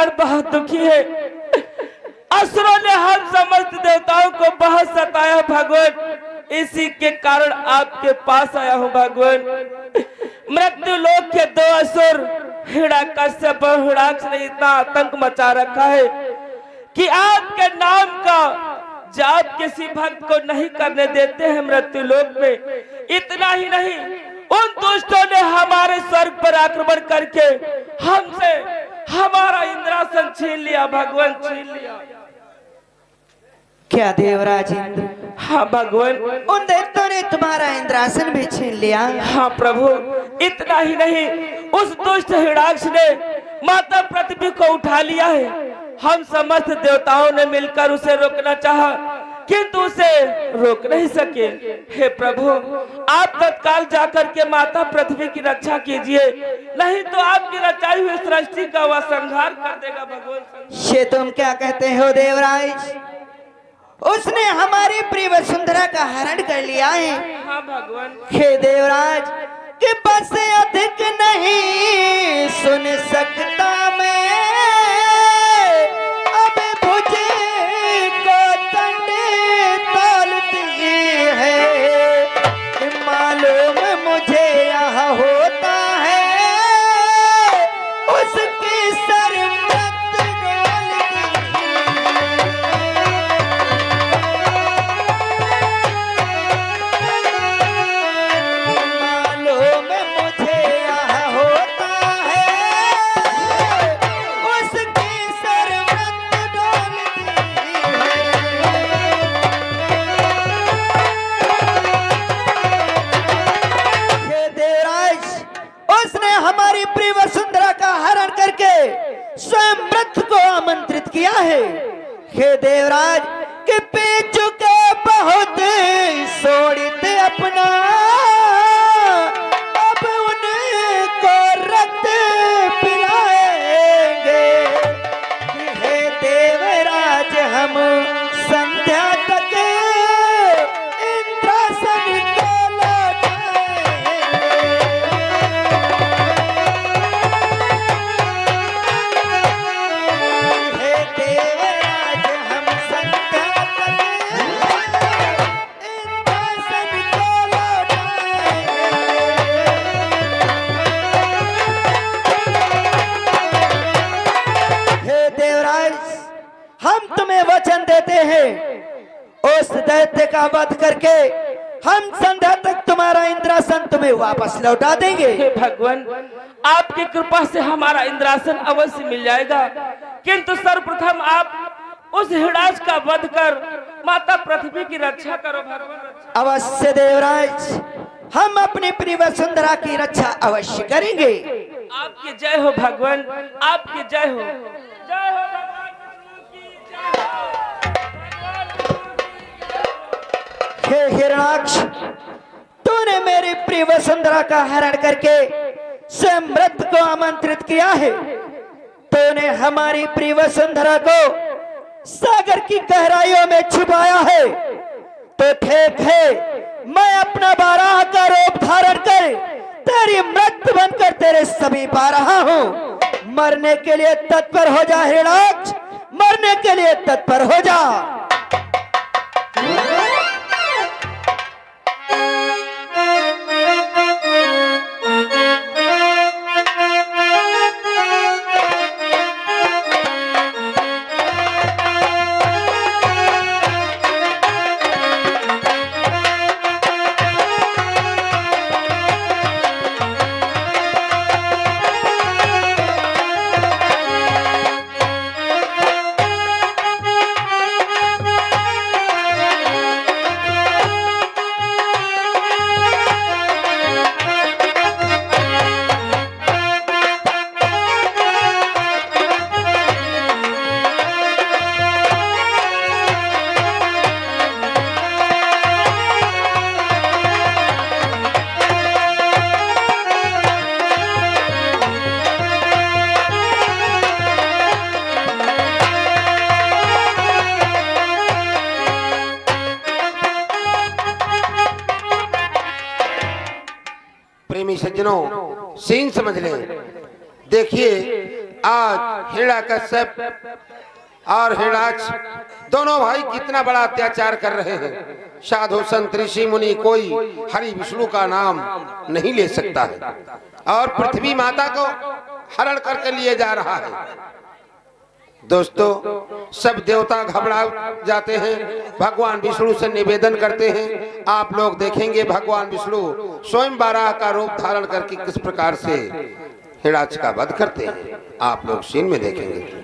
मन बहुत दुखी है। असुरों ने हम समस्त देवताओं को बहुत सताया भगवान, इसी के कारण आपके पास आया हूँ भगवान। मृत्यु लोक के दो असुर हिरण्यकश्यप और हिरण्याक्ष ने इतना आतंक मचा रखा है कि आपके नाम का जाप किसी भक्त को नहीं करने देते हैं मृत्यु लोक में। इतना ही नहीं, उन दुष्टों ने हमारे स्वर्ग पर आक्रमण करके हमसे हमारा इंद्रासन छीन लिया भगवान, छीन लिया। क्या देवराज इंद्र? हाँ भगवान, उन दैत्यों ने तुम्हारा इंद्रासन भी छीन लिया। हाँ प्रभु, इतना ही नहीं, उस दुष्ट हिरण्याक्ष ने माता पृथ्वी को उठा लिया है। हम समस्त देवताओं ने मिलकर उसे रोकना चाहा, किंतु उसे रोक नहीं सके। हे प्रभु, आप तत्काल जाकर के माता पृथ्वी की रक्षा कीजिए, नहीं तो आपकी रचाई हुई सृष्टि का वह संहार कर देगा भगवान। ये तुम क्या कहते हो देवराज? उसने हमारी प्रिय वसुंधरा का हरण कर लिया है। हाँ भगवान। हे देवराज, कि बस अधिक नहीं सुन सकता मैं, अब भुजे को तंडे तोलती है। मालूम मुझे यह होता है उसकी सर मत डोलती। मालूम मुझे यह होता है उसकी सर मत डोलती है। देवराज, उसने हमारी प्रिय वसुंधरा का हरण करके स्वयं मृत को आमंत्रित किया है। हे देवराज, कि पी चुके बहुत सोड़ित अपना, अब उनको रक्त पिलाएंगे। हे देवराज, हम संध्या तक इंद्रासन को लौटाएंगे। हे देवराज, हम संध्या तक इंद्रासन को लौटाएंगे। हे देवराज, हम तुम्हें वचन देते हैं, उस दैत्य का वध करके हम संध्या तक तुम्हारा इंद्रासन तुम्हें वापस लौटा देंगे। हे भगवान, आपकी कृपा से हमारा इंद्रासन अवश्य मिल जाएगा, किंतु सर्वप्रथम आप उस हिरण्याक्ष का वध कर माता पृथ्वी की रक्षा करो भगवान, रक्षा। अवश्य देवराज, हम अपनी प्रिय वसुंधरा की रक्षा अवश्य करेंगे। आपकी जय हो भगवान, आपकी जय हो, जय हो भगवान विष्णु की जय हो। हे हिरण्याक्ष, तूने मेरी प्रिय वसुंधरा का हरण करके स्वयं मृत को आमंत्रित किया है। तूने हमारी प्रिय वसुंधरा को सागर की गहराइयों में छुपाया है, तो ठीक है, मैं अपना बारह का रूप धारण कर तेरी मृत बनकर तेरे समीप आ रहा हूँ। मरने के लिए तत्पर हो जा हिरण्याक्ष, मरने के लिए तत्पर हो जा। प्रेमी सज्जनों, सीन समझ लें। देखिए, आज हिरण्यकश्यप और हिरण्याक्ष दोनों भाई कितना बड़ा अत्याचार कर रहे हैं। साधु संत ऋषि मुनि कोई हरि विष्णु का नाम नहीं ले सकता है और पृथ्वी माता को हरण करके लिए जा रहा है। दोस्तों, सब देवता घबरा जाते हैं, भगवान विष्णु से निवेदन करते हैं। आप लोग देखेंगे भगवान विष्णु स्वयं बाराह का रूप धारण करके किस प्रकार से हिरण्याक्ष का वध करते हैं, आप लोग सीन में देखेंगे।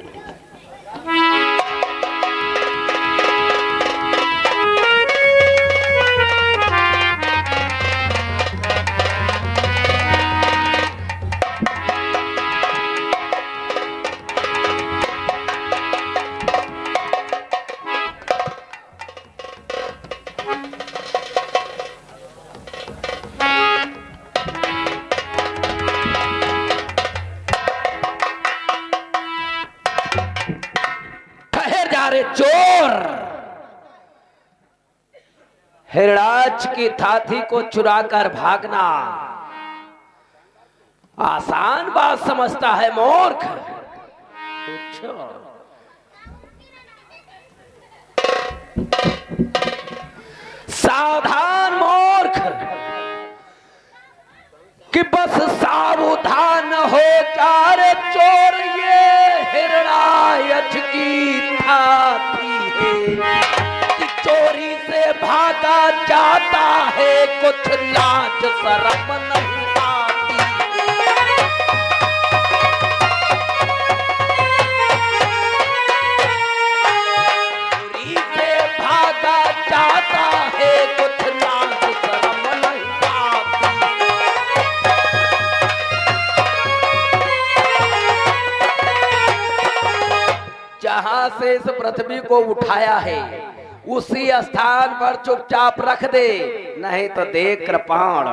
चोर हिरण्याक्ष की थाती को चुराकर भागना आसान बात समझता है मूर्ख। सावधान मूर्ख कि बस सावधान हो जा रे चोर, ये हिरण्याक्ष की थाती है कि चोरी से भागा जाता है, कुछ लाज शर्म नहीं आती। चोरी से भागा जाता है, कुछ लाज शर्म नहीं आती। जहां से इस पृथ्वी को उठाया है उसी स्थान पर चुपचाप रख दे, नहीं तो देख कृपाण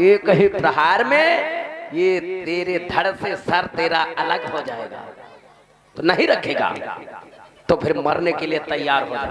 एक ही प्रहार में ये तेरे धड़ से सर तेरा अलग हो जाएगा। तो नहीं रखेगा तो फिर मरने के लिए तैयार हो जा।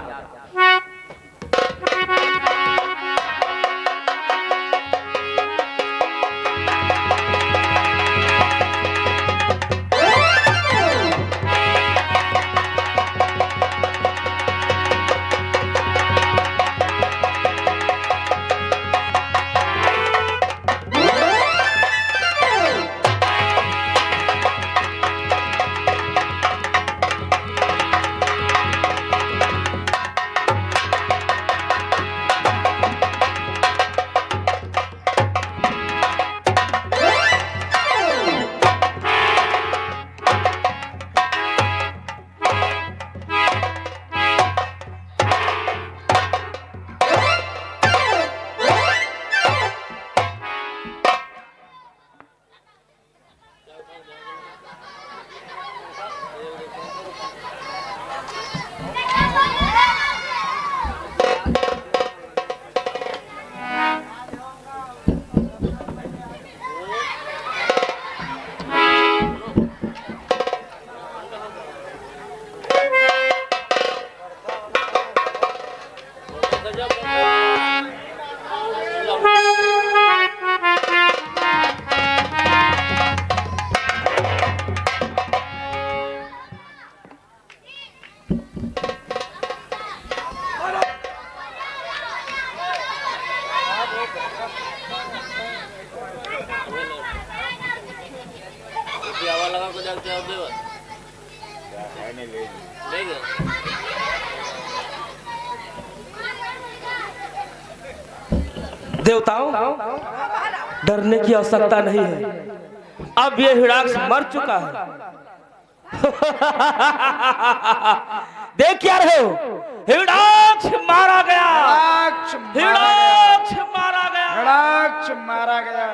देवताओं, डरने की आवश्यकता नहीं है, अब ये हिरण्याक्ष मर चुका है। देख क्या रहे हो, हिरण्याक्ष मारा गया, हिरण्याक्ष मारा गया, हिरण्याक्ष मारा गया।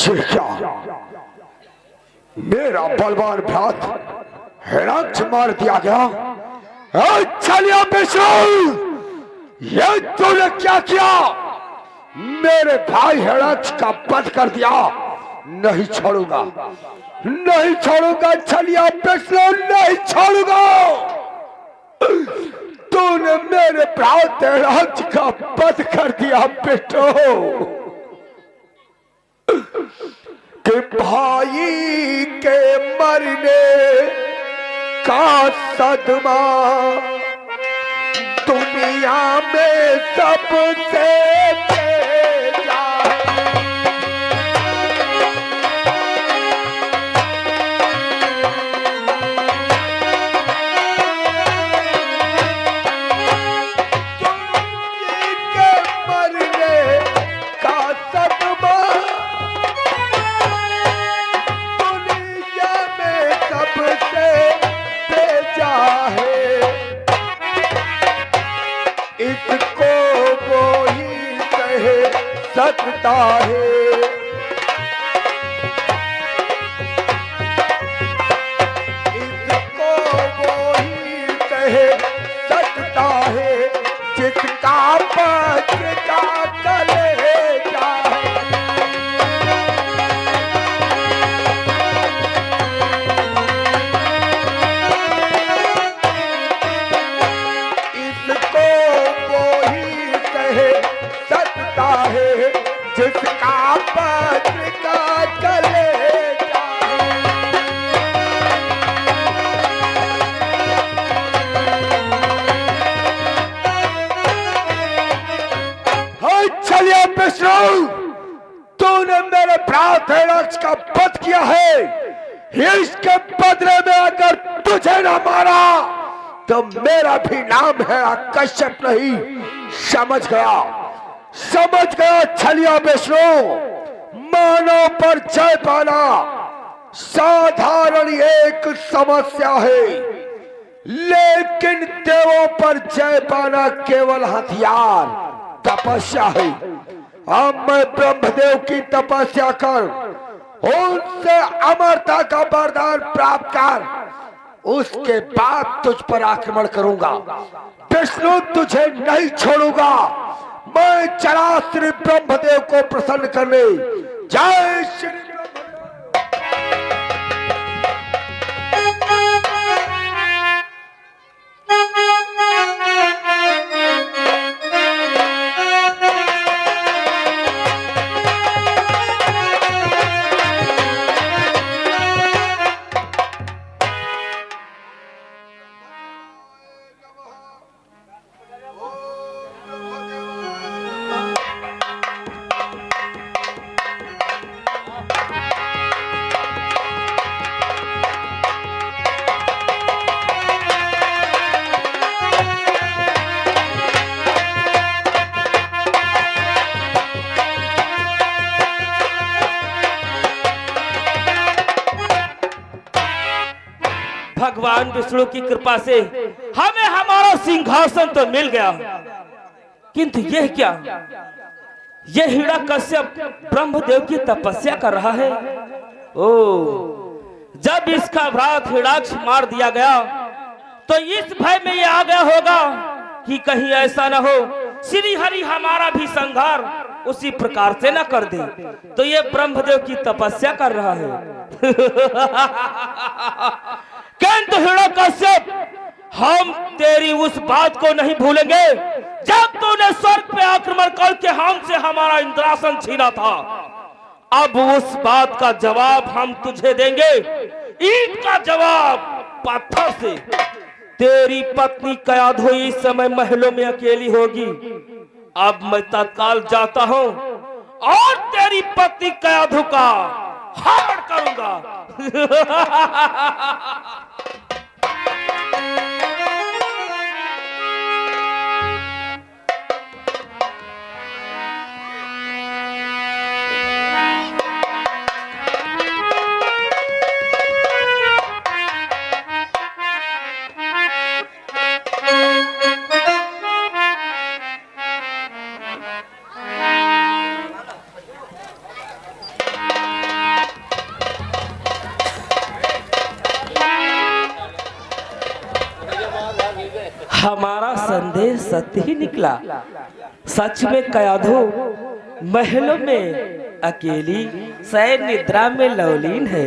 क्या मेरा बलवान भ्रात हिरण्यक्ष मार दिया गया? चलिए विष्णु, ये तूने क्या किया? मेरे भाई हिरण्यक्ष का वध कर दिया। नहीं छोड़ूंगा, नहीं छोड़ूंगा। चलिए विष्णु, नहीं छोड़ूंगा। तूने मेरे भ्रात हिरण्यक्ष का वध कर दिया बेटो। कि भाई के मरने का सदमा दुनिया में सबसे तेजा है। भाई के मरने का सदमा दुनिया में सबसे तेजा है। इसको वो ही कह सकता है। इसको वो ही कह सकता है जिसका पच का कलेजा है। इसको वो ही कह सकता है जिसका पच का कलेजा है। हाय चलिए विष्णु, तूने मेरे भ्रात हिरण्यक्ष का वध किया है। इसके बदले में अगर तुझे न मारा तो मेरा भी नाम है कश्यप नहीं। समझ गया, समझ गया। चलिए विष्णु, मानव पर जय पाना साधारण एक समस्या है, लेकिन देवों पर जय पाना केवल हथियार तपस्या है। अब मैं ब्रह्मदेव की तपस्या कर उनसे अमरता का वरदान प्राप्त कर, उसके बाद तुझ पर आक्रमण करूंगा। विष्णु, तुझे नहीं छोड़ूंगा। मैं चला श्री ब्रह्मदेव को प्रसन्न करने। जय श्री भगवान विष्णु की कृपा से हमें हमारा सिंहासन तो मिल गया, किंतु यह क्या, यह हिरण्यकश्यप ब्रह्मदेव की तपस्या कर रहा है। ओ, जब इसका भ्रात हिरण्यक्ष मार दिया गया तो इस भय में यह आ गया होगा कि कहीं ऐसा न हो श्री हरि हमारा भी संहार उसी प्रकार से न कर दे, तो ये ब्रह्मदेव की तपस्या कर रहा है। किंतु हिरण्यकश्यप, हम तेरी उस बात को नहीं भूलेंगे जब तूने स्वर्ग पे आक्रमण करके हमसे हमारा इंद्रासन छीना था। अब उस बात का जवाब हम तुझे देंगे, ईंट का जवाब पत्थर से। तेरी पत्नी कयाधु इस समय महलों में अकेली होगी। अब मैं तत्काल जाता हूं और तेरी पत्नी कयाधु का हरण करूंगा। हमारा संदेश सत्य ही निकला। सच में कयाधो महलों में अकेली शयन निद्रा में लवलीन है।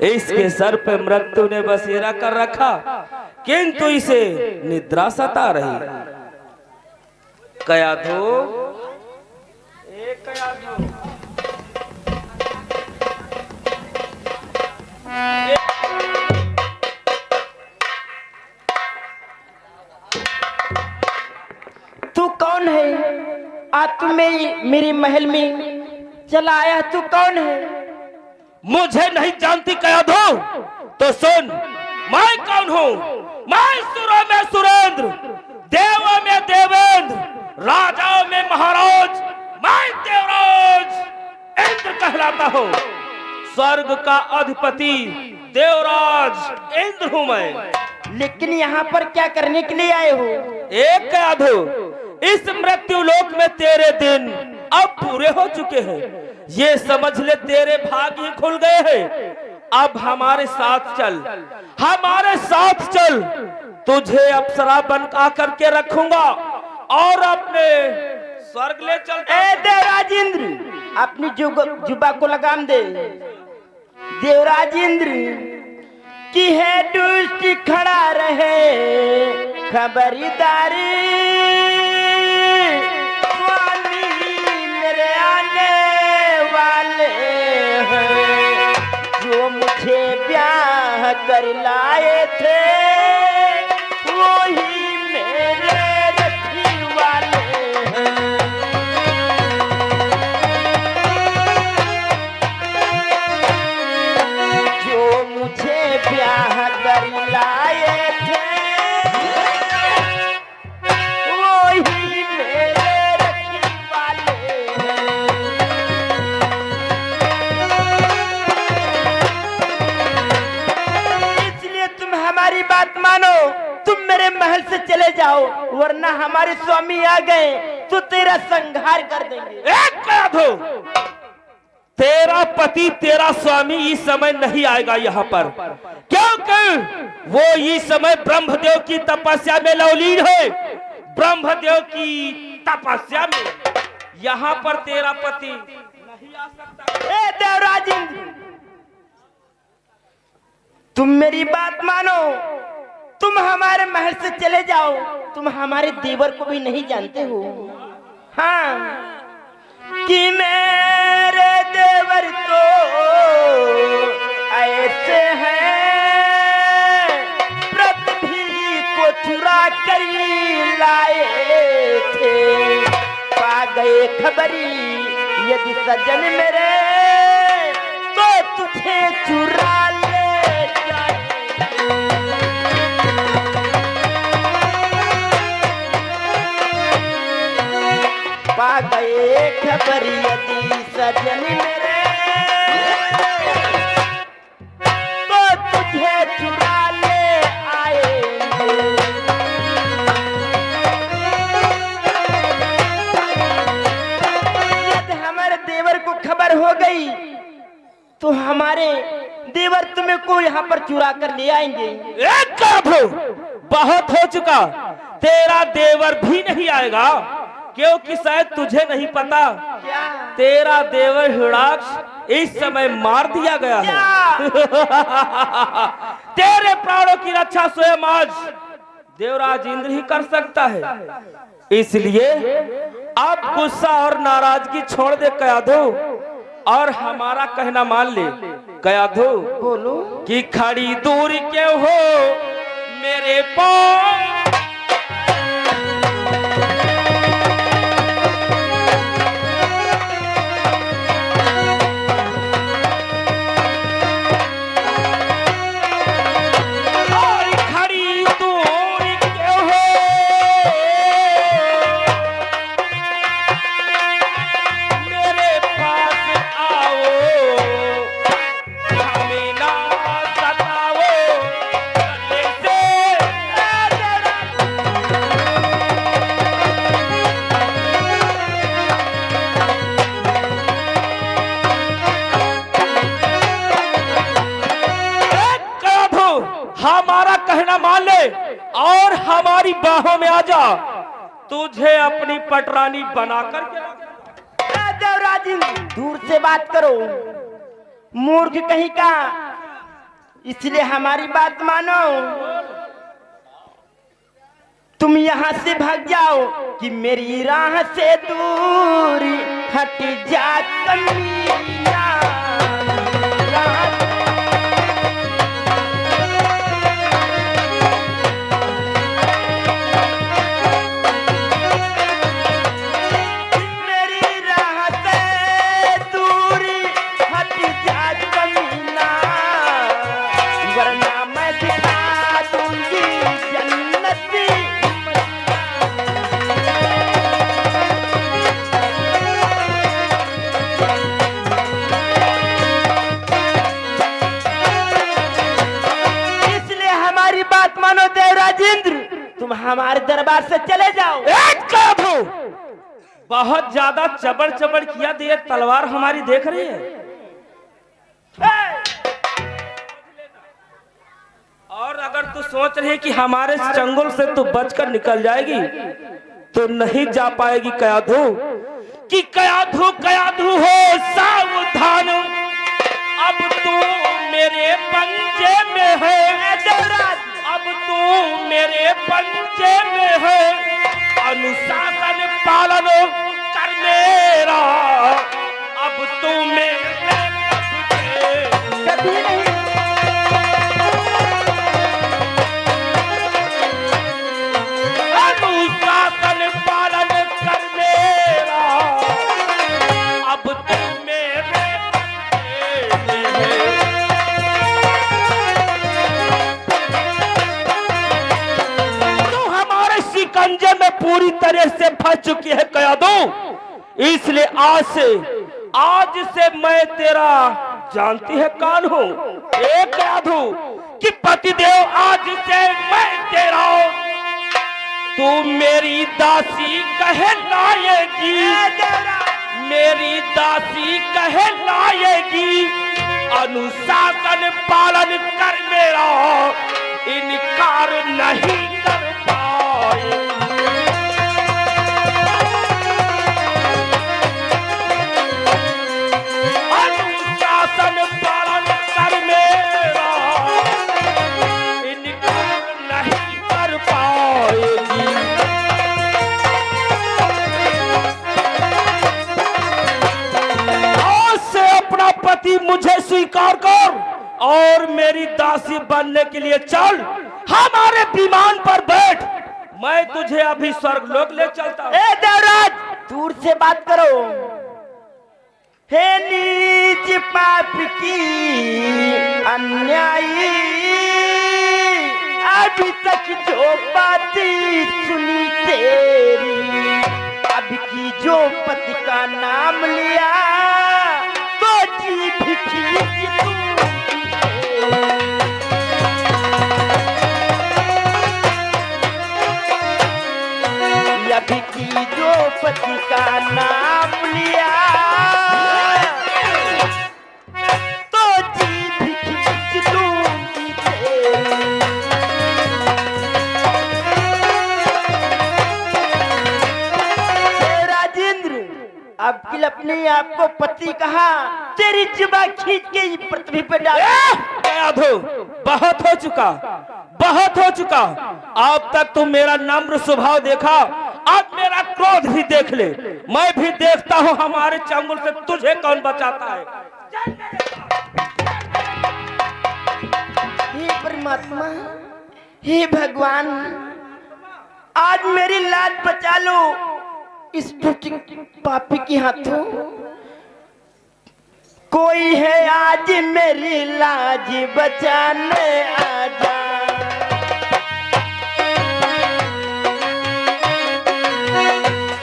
इसके सर पे मृत्यु ने बसेरा कर रखा, किंतु इसे निद्रा सता रही। कयाधो, ए कयाधो, तू कौन है? आज तू मेरी महल में चला आया, तू कौन है? मुझे नहीं जानती कयाधो? तो सुन, मैं कौन हूँ? मैं सुरों में सुरेंद्र, देवों में देवेंद्र, राजाओं में महाराज, मैं देवराज इंद्र कहलाता हूँ। स्वर्ग का अधिपति देवराज इंद्र हूँ मैं। लेकिन यहाँ पर क्या करने के लिए आए हो? एक कयाधो, इस मृत्यु लोक में तेरे दिन अब पूरे हो चुके हैं। ये समझ ले तेरे भाग ही खुल गए हैं। अब हमारे साथ चल, हमारे साथ चल। तुझे अप्सरा बन आकर के रखूंगा और अपने स्वर्ग ले चलता। ए देवराज इंद्र, अपनी जुबा को लगाम दे। देवराज इंद्र की है दुष्ट खड़ा रहे, खबरदारी स्वामी मेरे आने वाले हैं। जो मुझे ब्याह कर लाए थे वही मेरे रखी वाले हैं। जो मुझे ब्याह कर लाए थे वही मेरे रखी वाले हैं। इसलिए तुम हमारी बात मानो, तुम मेरे महल से चले जाओ, वरना हमारे स्वामी आ गए तो तेरा संहार कर देंगे। एक कयाधो, तेरा पति तेरा स्वामी इस समय नहीं आएगा यहाँ पर, क्योंकि वो इस समय ब्रह्मदेव की तपस्या में लवलीन है। ब्रह्मदेव की तपस्या में यहाँ पर तेरा पति नहीं आ सकता। ए देवराज इंद्र, तुम मेरी बात मानो, तुम हमारे महल से चले जाओ। तुम हमारे देवर को भी नहीं जानते हो। हाँ, कि मेरे देवर तो ऐसे हैं, पृथ्वी को चुरा कर लाए थे। पा गए खबरी यदि सजन मेरे तो तुझे चुरा ले जाए। पा गए खबर यदि सजन मेरे तो तुझे चुरा ले आए। यदि हमारे देवर को खबर हो गई तो हमारे देवर तुम्हें को यहाँ पर चुरा कर ले आएंगे। एक कयाधो, बहुत हो चुका। तेरा देवर भी नहीं आएगा, क्योंकि शायद तुझे नहीं पता, क्या? तेरा देवर हिरणाक्ष इस समय मार दिया गया है। तेरे प्राणों की रक्षा स्वयं आज देवराज इंद्र ही कर सकता है। इसलिए अब गुस्सा और नाराजगी छोड़ दे कयाधो, और हमारा कहना मान ले। कयाधो, बोलो। कि खड़ी दूर क्यों हो मेरे पास, कहना कहना मान ले और हमारी बाहों में आ जा, तुझे अपनी पटरानी बनाकर के देवराज दूर से बात करो, मूर्ख कहीं का, इसलिए हमारी बात मानो। तुम यहाँ से भाग जाओ कि मेरी राह से दूरी हट जा कमीना। मेरी राह से दूरी हट जा कमीना, वरना मैं दिखा दूंगी जन्नती। बात मानो देवराजेंद्र, तुम हमारे दरबार से चले जाओ। बहुत ज्यादा चबड़ चबड़ किया, ये तलवार हमारी देख रही है। और अगर तू सोच रही है कि हमारे चंगुल से तू बचकर निकल जाएगी तो नहीं जा पाएगी। कयाधु कि कयाधु हो सावधान, अब तू मेरे पंजे में है। अब तू मेरे पंजे में है, अनुशासन पालन कर मेरा। अब तू मेरे कभी नहीं। अनुशासन पालन कर मेरा, अब तू मेरे पंजे में है। शिकंजे में पूरी तरह से फंस चुकी है कयाधु, इसलिए आज से मैं तेरा जानती है कौन हूँ। एक कयाधु कि पतिदेव, आज से मैं तेरा, तू मेरी दासी कहलाएगी, मेरी दासी कहलाएगी। अनुशासन पालन कर मेरा, इनकार नहीं कर पाए। अनुशासन पालन कर मेरा, इनकार नहीं कर पाएगी। आज से अपना पति मुझे स्वीकार कर और मेरी दासी बनने के लिए चल, हमारे विमान पर बैठ, मैं तुझे अभी स्वर्गलोक ले चलता हूं। ए देवराज, दूर से बात करो। हे नीच पाप की अन्यायी, अभी तक जो बातें सुनी तेरी, अब की जो पति का नाम लिया तो जी भी खींच दूंगी। अभी की जो पति का नाम लिया तो जी भी खींच दूंगी तेरी। राजेंद्र, अब किल अपने आप को पति कहा, तेरी जुबान खींच के पृथ्वी पे डाल। बहुत हो चुका, बहुत हो चुका। अब तक तुम मेरा नम्र स्वभाव देखा, अब मेरा क्रोध भी देख ले। मैं भी देखता हूँ हमारे चंगुल से तुझे कौन बचाता है। हे परमात्मा, हे भगवान, आज मेरी लाज बचा लो इस पापी के हाथों। कोई है आज मेरी लाज बचाने आजा।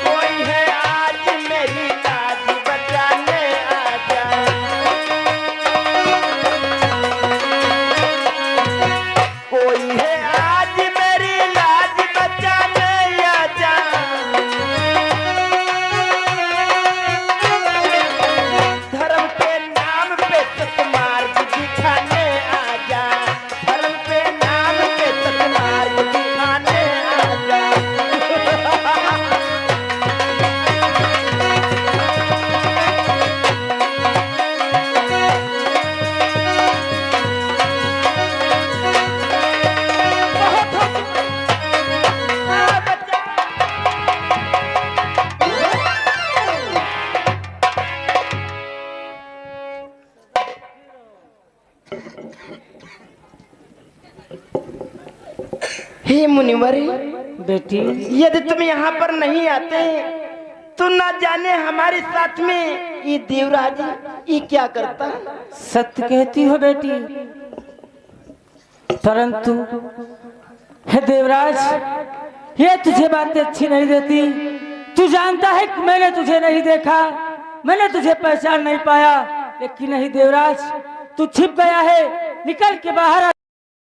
कोई है आज मेरी लाज बचाने आजा। कोई है आज मेरी लाज बचाने आजा। धर्म के नाम पे सतमार्ग दिखाने आजा। धर्म के हे मुनिवर, बेटी यदि तुम यहाँ पर नहीं आते तो ना जाने हमारे साथ में ये देवराज ये क्या करता। सत्य कहती हो बेटी, परंतु हे देवराज, ये तुझे बातें अच्छी नहीं देती। तू जानता है कि मैंने तुझे नहीं देखा, मैंने तुझे पहचान नहीं पाया, लेकिन नहीं देवराज, तू छिप गया है। निकल के बाहर आ।